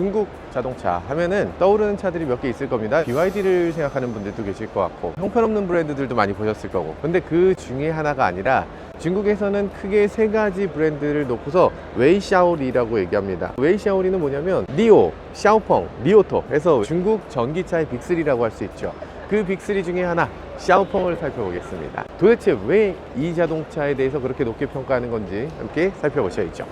중국 자동차 하면은 떠오르는 차들이 몇 개 있을 겁니다. BYD를 생각하는 분들도 계실 것 같고 형편없는 브랜드들도 많이 보셨을 거고, 근데 그 중에 하나가 아니라 중국에서는 크게 세 가지 브랜드를 놓고서 웨이샤오리라고 얘기합니다. 웨이샤오리는 뭐냐면 리오, 샤오펑, 리오토 해서 중국 전기차의 빅3라고 할 수 있죠. 그 빅3 중에 하나 샤오펑을 살펴보겠습니다. 도대체 왜 이 자동차에 대해서 그렇게 높게 평가하는 건지 함께 살펴보셔야죠.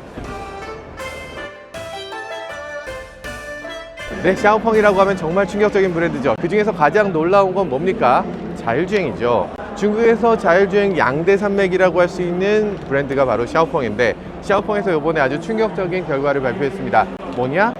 네, 샤오펑이라고 하면 정말 충격적인 브랜드죠. 그 중에서 가장 놀라운 건 뭡니까? 자율주행이죠. 중국에서 자율주행 양대 산맥이라고 할 수 있는 브랜드가 바로 샤오펑인데, 샤오펑에서 이번에 아주 충격적인 결과를 발표했습니다. 뭐냐?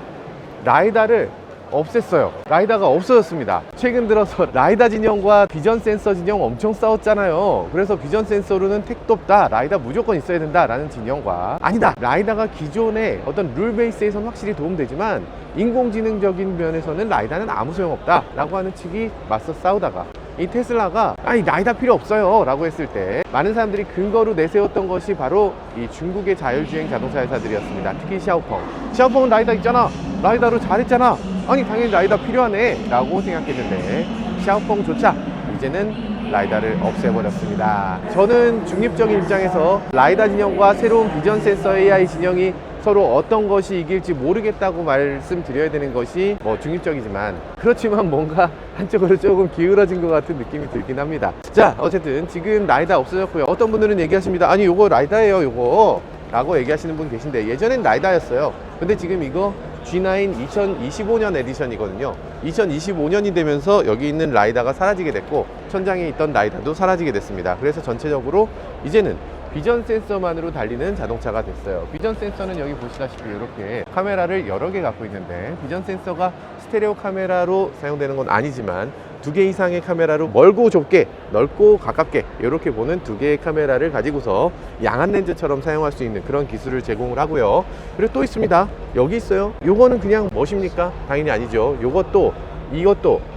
라이다를 없앴어요. 라이다가 없어졌습니다. 최근 들어서 라이다 진영과 비전 센서 진영 엄청 싸웠잖아요. 그래서 비전 센서로는 택도 없다, 라이다 무조건 있어야 된다 라는 진영과, 아니다, 라이다가 기존의 어떤 룰 베이스에서는 확실히 도움되지만 인공지능적인 면에서는 라이다는 아무 소용없다 라고 하는 측이 맞서 싸우다가 이 테슬라가 아니 라이다 필요 없어요 라고 했을 때 많은 사람들이 근거로 내세웠던 것이 바로 이 중국의 자율주행 자동차 회사들이었습니다. 특히 샤오펑은 라이다 있잖아, 라이다로 잘했잖아, 아니 당연히 라이다 필요하네 라고 생각했는데 샤오펑조차 이제는 라이다를 없애버렸습니다. 저는 중립적인 입장에서 라이다 진영과 새로운 비전 센서 AI 진영이 서로 어떤 것이 이길지 모르겠다고 말씀드려야 되는 것이 중립적이지만, 그렇지만 뭔가 한쪽으로 조금 기울어진 것 같은 느낌이 들긴 합니다. 자, 어쨌든 지금 라이다 없어졌고요. 어떤 분들은 얘기하십니다. 아니 요거 라이다예요 요거 라고 얘기하시는 분 계신데, 예전엔 라이다였어요. 근데 지금 이거 G9 2025년 에디션이거든요. 2025년이 되면서 여기 있는 라이다가 사라지게 됐고 천장에 있던 라이다도 사라지게 됐습니다. 그래서 전체적으로 이제는 비전 센서만으로 달리는 자동차가 됐어요. 비전 센서는 여기 보시다시피 이렇게 카메라를 여러 개 갖고 있는데, 비전 센서가 스테레오 카메라로 사용되는 건 아니지만 2개 이상의 카메라로 멀고 좁게, 넓고 가깝게 이렇게 보는 2개의 카메라를 가지고서 양안 렌즈처럼 사용할 수 있는 그런 기술을 제공을 하고요. 그리고 또 있습니다. 여기 있어요. 요거는 그냥 멋입니까? 당연히 아니죠. 이것도,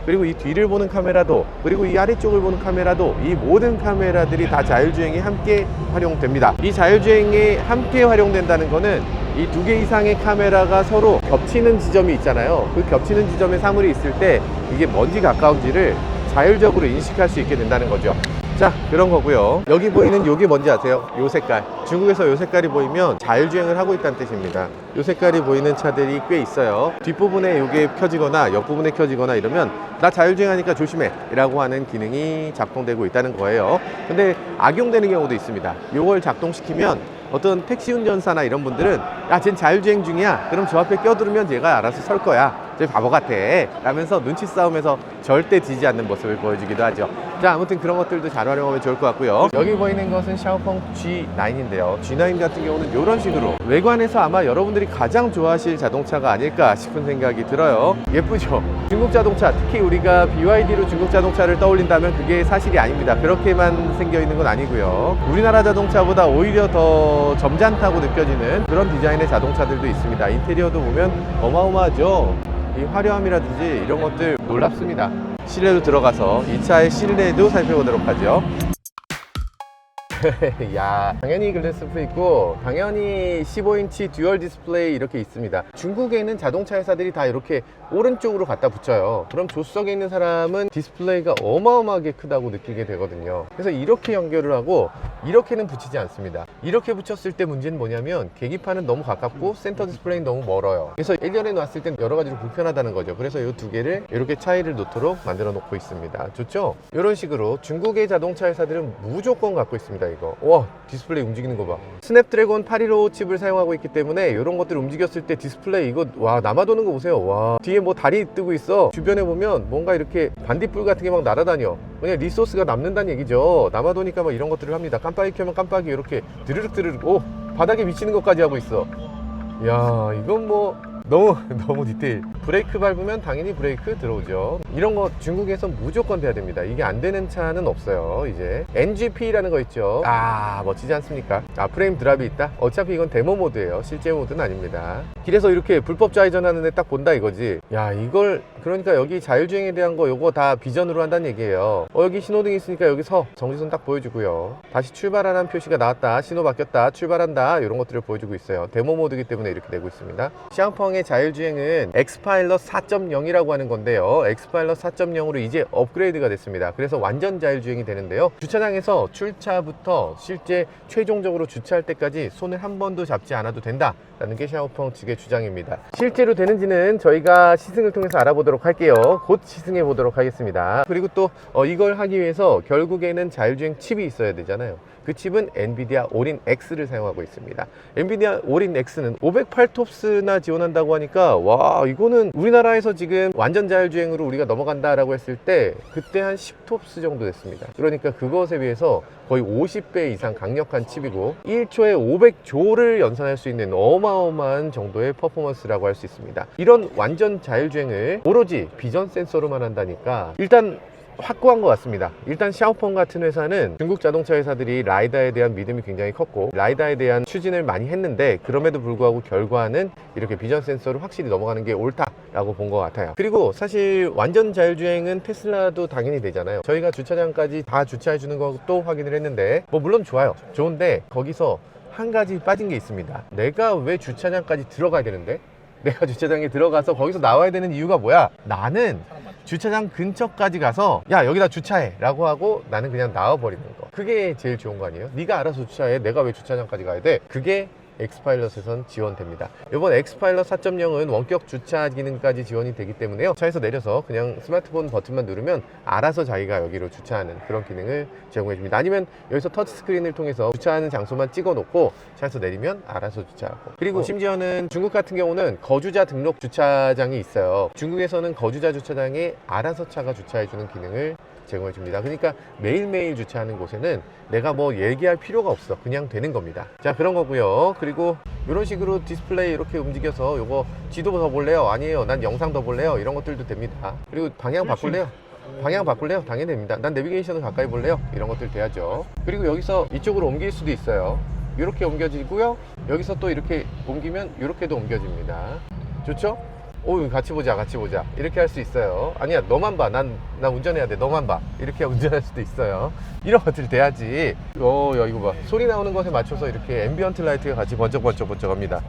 그리고 이 뒤를 보는 카메라도, 그리고 이 아래쪽을 보는 카메라도, 이 모든 카메라들이 다 자율주행에 함께 활용됩니다. 이 자율주행에 함께 활용된다는 거는 이 2개 이상의 카메라가 서로 겹치는 지점이 있잖아요. 그 겹치는 지점에 사물이 있을 때 이게 뭔지 가까운지를 자율적으로 인식할 수 있게 된다는 거죠. 자, 그런 거고요. 여기 보이는 요게 뭔지 아세요? 요 색깔. 중국에서 요 색깔이 보이면 자율주행을 하고 있다는 뜻입니다. 요 색깔이 보이는 차들이 꽤 있어요. 뒷부분에 요게 켜지거나 옆부분에 켜지거나 이러면 나 자율주행하니까 조심해 라고 하는 기능이 작동되고 있다는 거예요. 근데 악용되는 경우도 있습니다. 요걸 작동시키면 어떤 택시 운전사나 이런 분들은 야, 쟨 자율주행 중이야, 그럼 저 앞에 껴들으면 얘가 알아서 설 거야, 쟤 바보 같아 라면서 눈치 싸움에서 절대 지지 않는 모습을 보여주기도 하죠. 자, 아무튼 그런 것들도 잘 활용하면 좋을 것 같고요. 여기 보이는 것은 샤오펑 G9인데요 G9 같은 경우는 이런 식으로 외관에서 아마 여러분들이 가장 좋아하실 자동차가 아닐까 싶은 생각이 들어요. 예쁘죠? 중국 자동차, 특히 우리가 BYD로 중국 자동차를 떠올린다면 그게 사실이 아닙니다. 그렇게만 생겨 있는 건 아니고요. 우리나라 자동차보다 오히려 더 점잖다고 느껴지는 그런 디자인의 자동차들도 있습니다. 인테리어도 보면 어마어마하죠. 이 화려함이라든지 이런 것들 놀랍습니다. 실내로 들어가서 이 차의 실내도 살펴보도록 하죠. 야, 당연히 글래스프 있고 당연히 15인치 듀얼 디스플레이 이렇게 있습니다. 중국에 있는 자동차 회사들이 다 이렇게 오른쪽으로 갖다 붙여요. 그럼 조수석에 있는 사람은 디스플레이가 어마어마하게 크다고 느끼게 되거든요. 그래서 이렇게 연결을 하고 이렇게는 붙이지 않습니다. 이렇게 붙였을 때 문제는 뭐냐면 계기판은 너무 가깝고 센터 디스플레이는 너무 멀어요. 그래서 일렬에 놨을 땐 여러 가지로 불편하다는 거죠. 그래서 이 2개를 이렇게 차이를 놓도록 만들어 놓고 있습니다. 좋죠? 이런 식으로 중국의 자동차 회사들은 무조건 갖고 있습니다. 이거 와, 디스플레이 움직이는 거 봐. 스냅드래곤 815 칩을 사용하고 있기 때문에 이런 것들 움직였을 때 디스플레이 이거 와, 남아도는 거 보세요. 와, 뒤에 뭐 다리 뜨고 있어. 주변에 보면 뭔가 이렇게 반딧불 같은 게 막 날아다녀. 그냥 리소스가 남는다는 얘기죠. 남아도니까 막 이런 것들을 합니다. 깜빡이 켜면 깜빡이 이렇게 드르륵 오, 바닥에 미치는 것까지 하고 있어. 야, 이건 뭐 너무 디테일. 브레이크 밟으면 당연히 브레이크 들어오죠. 이런 거 중국에서 무조건 돼야 됩니다. 이게 안 되는 차는 없어요. 이제 NGP라는 거 있죠. 아, 멋지지 않습니까? 아, 프레임 드랍이 있다? 어차피 이건 데모 모드예요. 실제 모드는 아닙니다. 길에서 이렇게 불법 좌회전 하는 애 딱 본다 이거지. 야, 이걸 그러니까 여기 자율주행에 대한 거 요거 다 비전으로 한다는 얘기예요. 여기 신호등이 있으니까 여기서 정지선 딱 보여주고요. 다시 출발하라는 표시가 나왔다, 신호 바뀌었다, 출발한다, 이런 것들을 보여주고 있어요. 데모 모드이기 때문에 이렇게 되고 있습니다. 샤오펑의 샤오펑의 자율주행은 엑스파일럿 4.0이라고 하는 건데요. 엑스파일럿 4.0으로 이제 업그레이드가 됐습니다. 그래서 완전 자율주행이 되는데요. 주차장에서 출차부터 실제 최종적으로 주차할 때까지 손을 한 번도 잡지 않아도 된다 라는 게 샤오펑 측의 주장입니다. 실제로 되는지는 저희가 시승을 통해서 알아보도록 할게요. 곧 시승해 보도록 하겠습니다. 그리고 또 이걸 하기 위해서 결국에는 자율주행 칩이 있어야 되잖아요. 그 칩은 엔비디아 올인 X를 사용하고 있습니다. 엔비디아 올인 X는 508톱스나 지원한다고 하니까 와, 이거는 우리나라에서 지금 완전 자율주행으로 우리가 넘어간다라고 했을 때 그때 한 10톱스 정도 됐습니다. 그러니까 그것에 비해서 거의 50배 이상 강력한 칩이고 1초에 500조를 연산할 수 있는 어마어마한 정도의 퍼포먼스라고 할 수 있습니다. 이런 완전 자율주행을 오로지 비전 센서로만 한다니까 일단 확고한 것 같습니다. 일단 샤오펑 같은 회사는 중국 자동차 회사들이 라이다에 대한 믿음이 굉장히 컸고 라이다에 대한 추진을 많이 했는데 그럼에도 불구하고 결과는 이렇게 비전 센서로 확실히 넘어가는 게 옳다라고 본 것 같아요. 그리고 사실 완전 자율주행은 테슬라도 당연히 되잖아요. 저희가 주차장까지 다 주차해 주는 것도 확인을 했는데 물론 좋아요. 좋은데 거기서 한 가지 빠진 게 있습니다. 내가 왜 주차장까지 들어가야 되는데? 내가 주차장에 들어가서 거기서 나와야 되는 이유가 뭐야? 나는 주차장 근처까지 가서 야, 여기다 주차해 라고 하고 나는 그냥 나와버리는 거. 그게 제일 좋은 거 아니에요? 네가 알아서 주차해. 내가 왜 주차장까지 가야 돼? 그게 엑스파일럿에선 지원됩니다. 이번 엑스파일럿 4.0은 원격 주차 기능까지 지원이 되기 때문에요. 차에서 내려서 그냥 스마트폰 버튼만 누르면 알아서 자기가 여기로 주차하는 그런 기능을 제공해 줍니다. 아니면 여기서 터치스크린을 통해서 주차하는 장소만 찍어 놓고 차에서 내리면 알아서 주차하고, 그리고 심지어는 중국 같은 경우는 거주자 등록 주차장이 있어요. 중국에서는 거주자 주차장에 알아서 차가 주차해 주는 기능을 제공해 줍니다. 그러니까 매일매일 주차하는 곳에는 내가 얘기할 필요가 없어. 그냥 되는 겁니다. 자, 그런 거고요. 그리고 이런 식으로 디스플레이 이렇게 움직여서 요거 지도 더 볼래요? 아니에요. 난 영상 더 볼래요? 이런 것들도 됩니다. 그리고 방향 바꿀래요? 방향 바꿀래요? 당연히 됩니다. 난 내비게이션을 가까이 볼래요? 이런 것들 돼야죠. 그리고 여기서 이쪽으로 옮길 수도 있어요. 이렇게 옮겨지고요. 여기서 또 이렇게 옮기면 이렇게도 옮겨집니다. 좋죠? 오, 같이 보자, 같이 보자. 이렇게 할 수 있어요. 아니야, 너만 봐. 난 운전해야 돼. 너만 봐. 이렇게 운전할 수도 있어요. 이런 것들 돼야지. 야, 이거 봐. 소리 나오는 것에 맞춰서 이렇게 앰비언트 라이트가 같이 번쩍번쩍 합니다.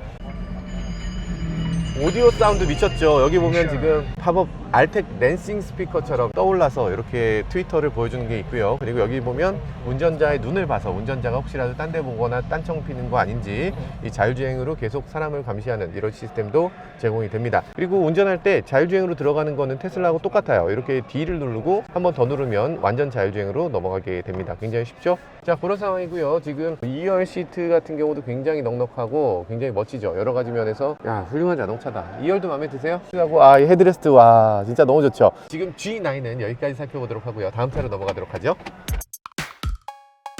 오디오 사운드 미쳤죠. 여기 보면 지금 팝업 알텍 랜싱 스피커처럼 떠올라서 이렇게 트위터를 보여주는 게 있고요. 그리고 여기 보면 운전자의 눈을 봐서 운전자가 혹시라도 딴 데 보거나 딴청 피는 거 아닌지 이 자율주행으로 계속 사람을 감시하는 이런 시스템도 제공이 됩니다. 그리고 운전할 때 자율주행으로 들어가는 거는 테슬라하고 똑같아요. 이렇게 D를 누르고 한 번 더 누르면 완전 자율주행으로 넘어가게 됩니다. 굉장히 쉽죠? 자, 그런 상황이고요. 지금 2열 시트 같은 경우도 굉장히 넉넉하고 굉장히 멋지죠. 여러 가지 면에서 야, 훌륭한 자동차다. 2열도 마음에 드세요? 하고 이 헤드레스트 와, 진짜 너무 좋죠. 지금 G9은 여기까지 살펴보도록 하고요. 다음 차로 넘어가도록 하죠.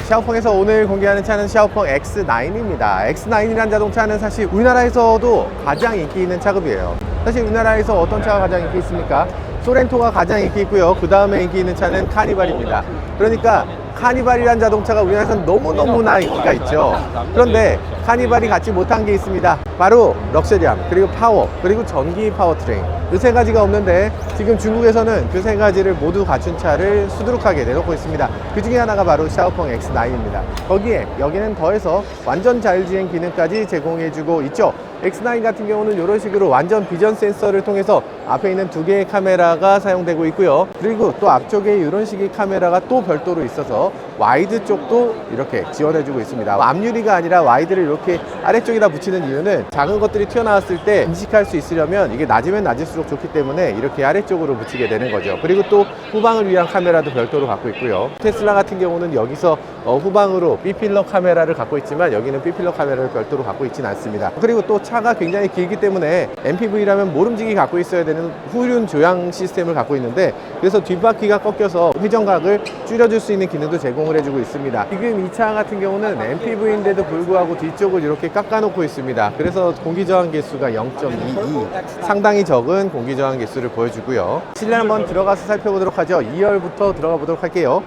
샤오펑에서 오늘 공개하는 차는 샤오펑 X9입니다. X9이라는 자동차는 사실 우리나라에서도 가장 인기 있는 차급이에요. 사실 우리나라에서 어떤 차가 가장 인기 있습니까? 소렌토가 가장 인기 있고요. 그 다음에 인기 있는 차는 카니발입니다. 그러니까 카니발이라는 자동차가 우리나라에서는 너무너무나 인기가 있죠. 그런데 카니발이 갖지 못한 게 있습니다. 바로 럭셔리함, 그리고 파워, 그리고 전기 파워트레인. 이 세 가지가 없는데 지금 중국에서는 그 세 가지를 모두 갖춘 차를 수두룩하게 내놓고 있습니다. 그 중에 하나가 바로 샤오펑 X9입니다. 거기에 여기는 더해서 완전 자율주행 기능까지 제공해주고 있죠. X9 같은 경우는 이런 식으로 완전 비전 센서를 통해서 앞에 있는 두 개의 카메라가 사용되고 있고요. 그리고 또 앞쪽에 이런 식의 카메라가 또 별도로 있어서 와이드 쪽도 이렇게 지원해주고 있습니다. 앞유리가 아니라 와이드를 이렇게 아래쪽에다 붙이는 이유는 작은 것들이 튀어나왔을 때 인식할 수 있으려면 이게 낮으면 낮을수록 좋기 때문에 이렇게 아래쪽으로 붙이게 되는 거죠. 그리고 또 후방을 위한 카메라도 별도로 갖고 있고요. 테슬라 같은 경우는 여기서 후방으로 B필러 카메라를 갖고 있지만 여기는 B필러 카메라를 별도로 갖고 있지는 않습니다. 그리고 또 차가 굉장히 길기 때문에 MPV라면 모름지기 갖고 있어야 되는 후륜 조향 시스템을 갖고 있는데, 그래서 뒷바퀴가 꺾여서 회전각을 줄여줄 수 있는 기능도 제공을 해주고 있습니다. 지금 이 차 같은 경우는 MPV인데도 불구하고 뒤쪽을 이렇게 깎아놓고 있습니다. 그래서 공기저항 개수가 0.22, 상당히 적은 공기저항 개수를 보여주고요. 실내 한번 들어가서 살펴보도록 하죠. 2열부터 들어가 보도록 할게요.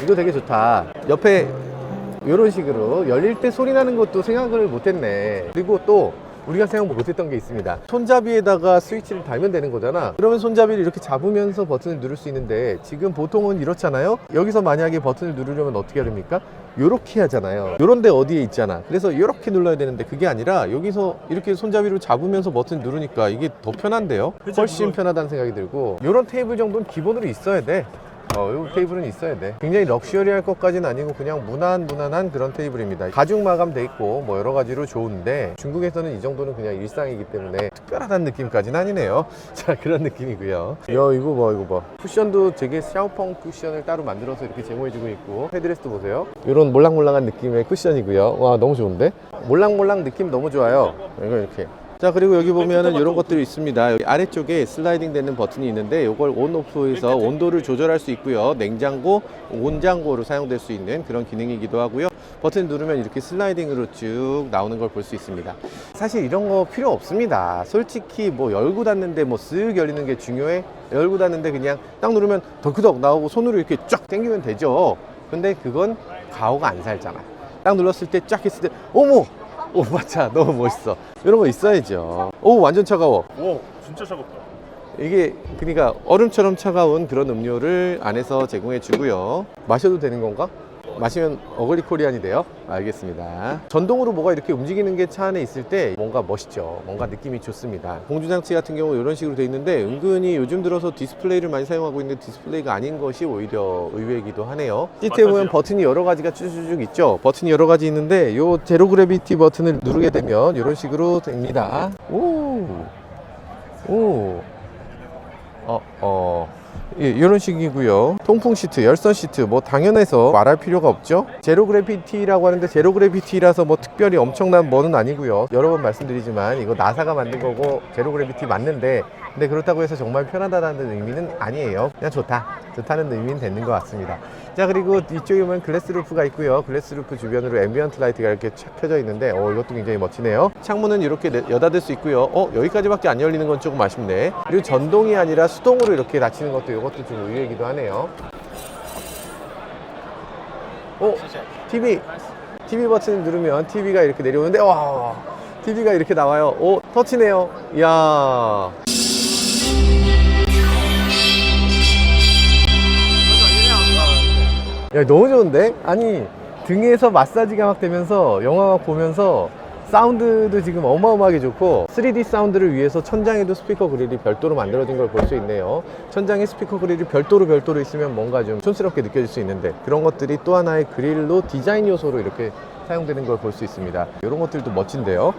이거 되게 좋다. 옆에 이런 식으로 열릴 때 소리 나는 것도 생각을 못했네. 그리고 또 우리가 생각 못했던 게 있습니다. 손잡이에다가 스위치를 달면 되는 거잖아. 그러면 손잡이를 이렇게 잡으면서 버튼을 누를 수 있는데 지금 보통은 이렇잖아요. 여기서 만약에 버튼을 누르려면 어떻게 해야 됩니까? 요렇게 하잖아요. 요런데 어디에 있잖아. 그래서 요렇게 눌러야 되는데 그게 아니라 여기서 이렇게 손잡이로 잡으면서 버튼 누르니까 이게 더 편한데요. 훨씬 편하다는 생각이 들고, 요런 테이블 정도는 기본으로 있어야 돼. 요 테이블은 있어야 돼. 굉장히 럭셔리할 것까지는 아니고 그냥 무난한 그런 테이블입니다. 가죽 마감돼 있고 뭐 여러 가지로 좋은데, 중국에서는 이 정도는 그냥 일상이기 때문에 특별하다는 느낌까지는 아니네요. 자, 그런 느낌이고요. 이거 봐. 쿠션도 되게 샤오펑 쿠션을 따로 만들어서 이렇게 제공해주고 있고, 헤드레스트 보세요. 이런 몰랑몰랑한 느낌의 쿠션이고요. 와, 너무 좋은데? 몰랑몰랑 느낌 너무 좋아요. 이거 이렇게. 자, 그리고 여기 보면은 이런 것들이 있습니다. 여기 아래쪽에 슬라이딩 되는 버튼이 있는데, 이걸 온 오프해서 온도를 조절할 수 있고요. 냉장고, 온장고로 사용될 수 있는 그런 기능이기도 하고요. 버튼 누르면 이렇게 슬라이딩으로 쭉 나오는 걸 볼 수 있습니다. 사실 이런 거 필요 없습니다. 솔직히 뭐 열고 닫는데 뭐 쓱 열리는 게 중요해? 열고 닫는데 그냥 딱 누르면 덜크덕 나오고 손으로 이렇게 쫙 당기면 되죠. 근데 그건 가오가 안 살잖아. 딱 눌렀을 때 쫙 했을 때 어머! 오, 맞아. 너무 멋있어. 이런 거 있어야죠. 오, 완전 차가워. 오, 진짜 차갑다. 이게 그러니까 얼음처럼 차가운 그런 음료를 안에서 제공해 주고요. 마셔도 되는 건가? 마시면 어글리 코리안이 돼요? 알겠습니다. 전동으로 뭐가 이렇게 움직이는 게 차 안에 있을 때 뭔가 멋있죠. 뭔가 느낌이 좋습니다. 공조장치 같은 경우 이런 식으로 돼 있는데, 은근히 요즘 들어서 디스플레이를 많이 사용하고 있는데 디스플레이가 아닌 것이 오히려 의외이기도 하네요. 시트에 보면 버튼이 여러 가지가 쭉쭉 있죠. 버튼이 여러 가지 있는데, 요 제로 그래비티 버튼을 누르게 되면 이런 식으로 됩니다. 예, 이런 식이고요. 통풍 시트, 열선 시트, 뭐 당연해서 말할 필요가 없죠. 제로 그래비티라고 하는데, 제로 그래비티라서 뭐 특별히 엄청난 뭐는 아니고요. 여러 번 말씀드리지만 이거 나사가 만든 거고 제로 그래비티 맞는데, 근데 그렇다고 해서 정말 편하다는 의미는 아니에요. 그냥 좋다는 의미는 되는 것 같습니다. 자, 그리고 이쪽에 보면 글래스 루프가 있고요. 글래스 루프 주변으로 앰비언트 라이트가 이렇게 착 펴져 있는데, 이것도 굉장히 멋지네요. 창문은 이렇게 여닫을 수 있고요. 여기까지밖에 안 열리는 건 조금 아쉽네. 그리고 전동이 아니라 수동으로 이렇게 닫히는 것도, 이것도 좀 의외이기도 하네요. TV 버튼을 누르면 TV가 이렇게 내려오는데, 와, TV가 이렇게 나와요. 터치네요. 이야. 야, 너무 좋은데? 아니, 등에서 마사지가 막 되면서 영화 막 보면서 사운드도 지금 어마어마하게 좋고, 3D 사운드를 위해서 천장에도 스피커 그릴이 별도로 만들어진 걸 볼 수 있네요. 천장에 스피커 그릴이 별도로 있으면 뭔가 좀 촌스럽게 느껴질 수 있는데, 그런 것들이 또 하나의 그릴로 디자인 요소로 이렇게 사용되는 걸 볼 수 있습니다. 이런 것들도 멋진데요.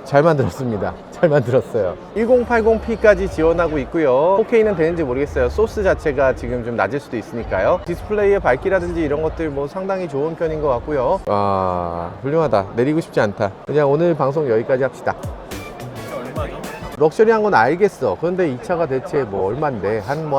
잘 만들었습니다. 잘 만들었어요. 1080p까지 지원하고 있고요. 4K는 되는지 모르겠어요. 소스 자체가 지금 좀 낮을 수도 있으니까요. 디스플레이의 밝기라든지 이런 것들 뭐 상당히 좋은 편인 것 같고요. 와, 훌륭하다. 내리고 싶지 않다. 그냥 오늘 방송 여기까지 합시다. 럭셔리한 건 알겠어. 그런데 이 차가 대체 뭐 얼만데, 한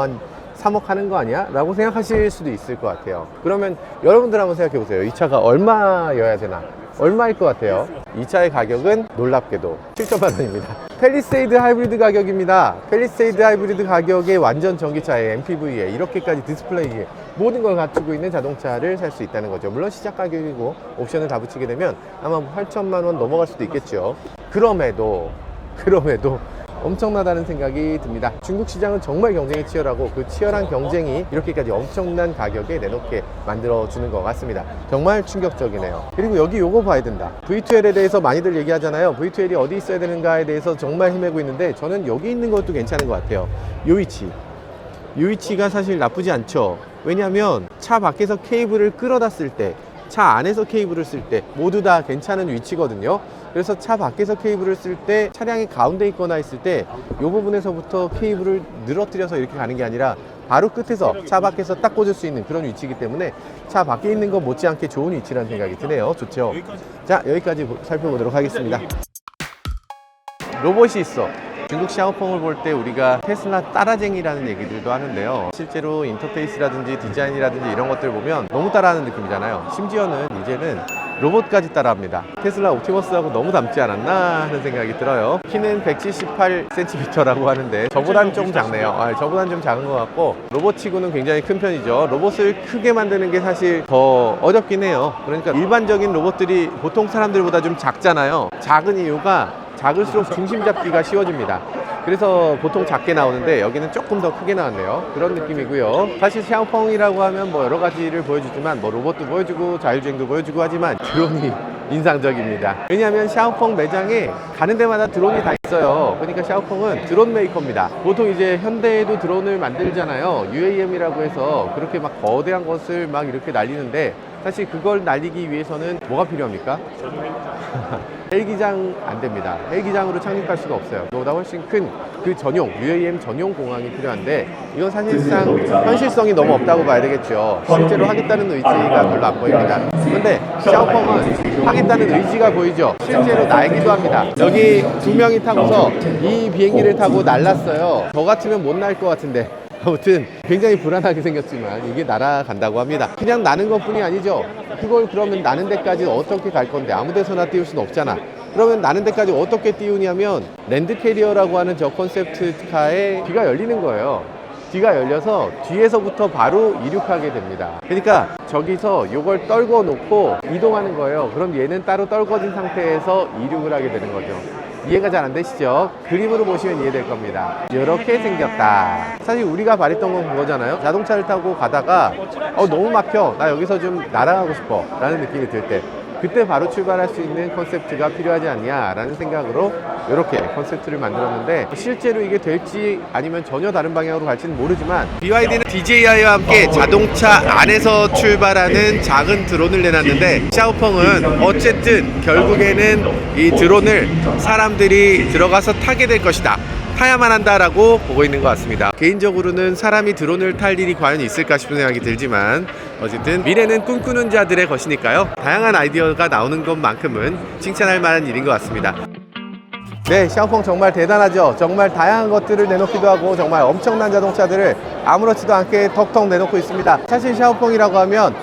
3억 하는 거 아니야? 라고 생각하실 수도 있을 것 같아요. 그러면 여러분들 한번 생각해 보세요. 이 차가 얼마여야 되나? 얼마일 것 같아요? 이 차의 가격은 놀랍게도 7천만 원입니다. 팰리세이드 하이브리드 가격입니다. 팰리세이드 하이브리드 가격에 완전 전기차에 MPV에 이렇게까지 디스플레이에 모든 걸 갖추고 있는 자동차를 살 수 있다는 거죠. 물론 시작 가격이고 옵션을 다 붙이게 되면 아마 8천만 원 넘어갈 수도 있겠죠. 그럼에도 엄청나다는 생각이 듭니다. 중국 시장은 정말 경쟁이 치열하고, 그 치열한 경쟁이 이렇게까지 엄청난 가격에 내놓게 만들어주는 것 같습니다. 정말 충격적이네요. 그리고 여기 요거 봐야 된다. V12에 대해서 많이들 얘기하잖아요. V12이 어디 있어야 되는가에 대해서 정말 헤매고 있는데, 저는 여기 있는 것도 괜찮은 것 같아요. 요 위치가 사실 나쁘지 않죠. 왜냐하면 차 밖에서 케이블을 끌어다 쓸 때, 차 안에서 케이블을 쓸 때 모두 다 괜찮은 위치거든요. 그래서 차 밖에서 케이블을 쓸 때, 차량이 가운데 있거나 있을 때 이 부분에서부터 케이블을 늘어뜨려서 이렇게 가는 게 아니라 바로 끝에서 차 밖에서 딱 꽂을 수 있는 그런 위치이기 때문에 차 밖에 있는 것 못지않게 좋은 위치라는 생각이 드네요. 좋죠? 자, 여기까지 살펴보도록 하겠습니다. 로봇이 있어. 중국 샤오펑을 볼 때 우리가 테슬라 따라쟁이라는 얘기들도 하는데요. 실제로 인터페이스라든지 디자인이라든지 이런 것들 보면 너무 따라하는 느낌이잖아요. 심지어는 이제는 로봇까지 따라합니다. 테슬라 옵티머스하고 너무 닮지 않았나 하는 생각이 들어요. 키는 178cm라고 하는데 저보다는 좀 작네요. 저보다는 좀 작은 것 같고, 로봇치고는 굉장히 큰 편이죠. 로봇을 크게 만드는 게 사실 더 어렵긴 해요. 그러니까 일반적인 로봇들이 보통 사람들보다 좀 작잖아요. 작은 이유가 작을수록 중심 잡기가 쉬워집니다. 그래서 보통 작게 나오는데 여기는 조금 더 크게 나왔네요. 그런 느낌이고요. 사실 샤오펑이라고 하면 뭐 여러 가지를 보여주지만 뭐 로봇도 보여주고 자율주행도 보여주고 하지만 드론이 인상적입니다. 왜냐하면 샤오펑 매장에 가는 데마다 드론이 다 있어요. 그러니까 샤오펑은 드론 메이커입니다. 보통 이제 현대에도 드론을 만들잖아요. UAM이라고 해서 그렇게 막 거대한 것을 막 이렇게 날리는데 사실 그걸 날리기 위해서는 뭐가 필요합니까? 헬기장 안 됩니다. 헬기장으로 착륙할 수가 없어요. 그보다 훨씬 큰 그 전용, UAM 전용 공항이 필요한데 이건 사실상 현실성이 너무 없다고 봐야 되겠죠. 실제로 하겠다는 의지가 별로 안 보입니다. 그런데 샤오펑은 하겠다는 의지가 보이죠. 실제로 날기도 합니다. 여기 두 명이 타고서 이 비행기를 타고 날랐어요. 저 같으면 못 날 것 같은데 아무튼 굉장히 불안하게 생겼지만 이게 날아간다고 합니다. 그냥 나는 것뿐이 아니죠. 그걸 그러면 나는 데까지 어떻게 갈 건데 아무 데서나 띄울 수는 없잖아. 그러면 나는 데까지 어떻게 띄우냐면 랜드 캐리어라고 하는 저 콘셉트카에 뒤가 열리는 거예요. 뒤가 열려서 뒤에서부터 바로 이륙하게 됩니다. 그러니까 저기서 이걸 떨궈 놓고 이동하는 거예요. 그럼 얘는 따로 떨궈진 상태에서 이륙을 하게 되는 거죠. 이해가 잘 안 되시죠? 그림으로 보시면 이해될 겁니다. 이렇게 생겼다. 사실 우리가 바랬던 건 그거잖아요. 자동차를 타고 가다가 너무 막혀. 나 여기서 좀 날아가고 싶어 라는 느낌이 들 때 그때 바로 출발할 수 있는 컨셉트가 필요하지 않냐 라는 생각으로 이렇게 컨셉트를 만들었는데 실제로 이게 될지 아니면 전혀 다른 방향으로 갈지는 모르지만 BYD는 DJI와 함께 자동차 안에서 출발하는 작은 드론을 내놨는데 샤오펑은 어쨌든 결국에는 이 드론을 사람들이 들어가서 타게 될 것이다. 타야만 한다라고 보고 있는 것 같습니다. 개인적으로는 사람이 드론을 탈 일이 과연 있을까 싶은 생각이 들지만 어쨌든 미래는 꿈꾸는 자들의 것이니까요. 다양한 아이디어가 나오는 것만큼은 칭찬할 만한 일인 것 같습니다. 네, 샤오펑 정말 대단하죠. 정말 다양한 것들을 내놓기도 하고 정말 엄청난 자동차들을 아무렇지도 않게 턱턱 내놓고 있습니다. 사실 샤오펑이라고 하면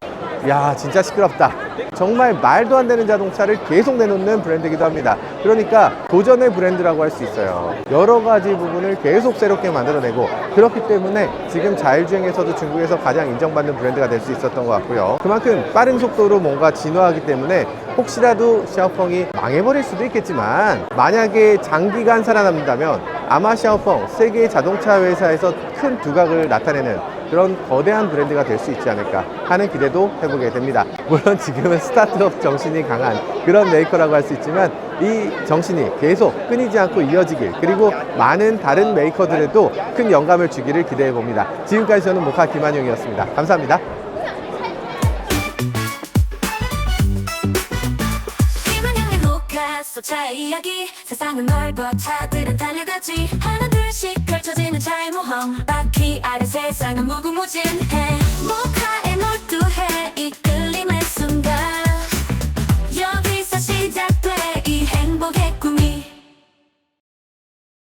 야 진짜 시끄럽다. 정말 말도 안 되는 자동차를 계속 내놓는 브랜드이기도 합니다. 그러니까 도전의 브랜드라고 할 수 있어요. 여러 가지 부분을 계속 새롭게 만들어내고 그렇기 때문에 지금 자율주행에서도 중국에서 가장 인정받는 브랜드가 될 수 있었던 것 같고요. 그만큼 빠른 속도로 뭔가 진화하기 때문에 혹시라도 샤오펑이 망해버릴 수도 있겠지만 만약에 장기간 살아남는다면 아마 샤오펑 세계 자동차 회사에서 큰 두각을 나타내는 그런 거대한 브랜드가 될 수 있지 않을까 하는 기대도 해보게 됩니다. 물론 지금은 스타트업 정신이 강한 그런 메이커라고 할 수 있지만 이 정신이 계속 끊이지 않고 이어지길 그리고 많은 다른 메이커들에도 큰 영감을 주기를 기대해 봅니다. 지금까지 저는 모카 김한용이었습니다. 감사합니다. 차의 이야기 세상은 넓어 차들은 달려가지 하나 둘씩 펼쳐지는 차의 모험 바퀴 아래 세상은 무궁무진해